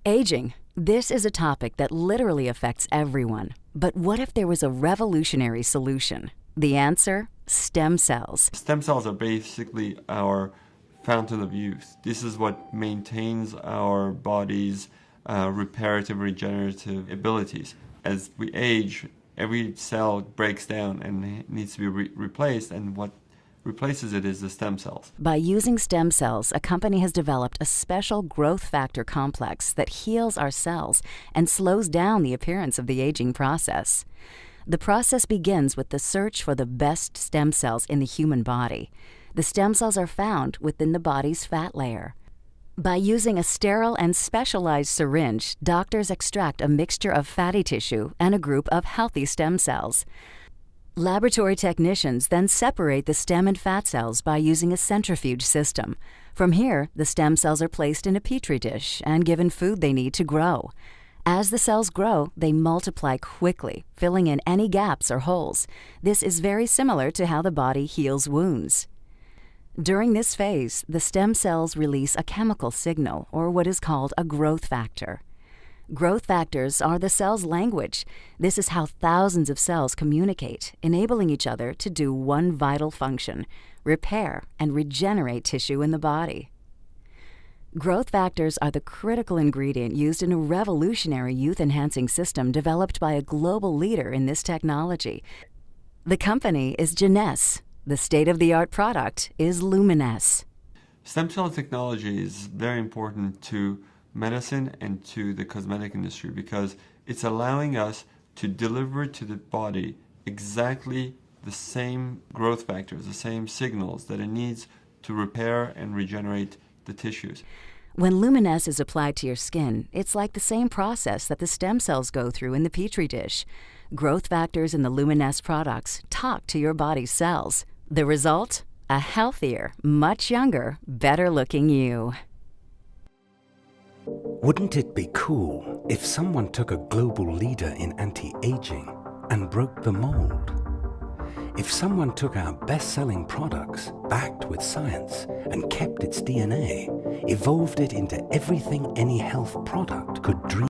Aging. This is a topic that literally affects everyone. But what if there was a revolutionary solution? The answer? Stem cells. Stem cells are basically our fountain of youth. This is what maintains our body's reparative, regenerative abilities. As we age, every cell breaks down and needs to be replaced, and what replaces it is the stem cells. By using stem cells, a company has developed a special growth factor complex that heals our cells and slows down the appearance of the aging process. The process begins with the search for the best stem cells in the human body. The stem cells are found within the body's fat layer. By using a sterile and specialized syringe, doctors extract a mixture of fatty tissue and a group of healthy stem cells. Laboratory technicians then separate the stem and fat cells by using a centrifuge system. From here, the stem cells are placed in a petri dish and given food they need to grow. As the cells grow, they multiply quickly, filling in any gaps or holes. This is very similar to how the body heals wounds. During this phase, the stem cells release a chemical signal, or what is called a growth factor. Growth factors are the cell's language. This is how thousands of cells communicate, enabling each other to do one vital function: repair and regenerate tissue in the body. Growth factors are the critical ingredient used in a revolutionary youth-enhancing system developed by a global leader in this technology. The company is Geneos. The state-of-the-art product is Luminesce. Stem cell technology is very important to medicine and to the cosmetic industry because it's allowing us to deliver to the body exactly the same growth factors, the same signals that it needs to repair and regenerate the tissues. When Luminesce is applied to your skin, it's like the same process that the stem cells go through in the petri dish. Growth factors in the Luminesce products talk to your body's cells. The result? A healthier, much younger, better-looking you. Wouldn't it be cool if someone took a global leader in anti-aging and broke the mold? If someone took our best-selling products, backed with science, and kept its DNA, evolved it into everything any health product could dream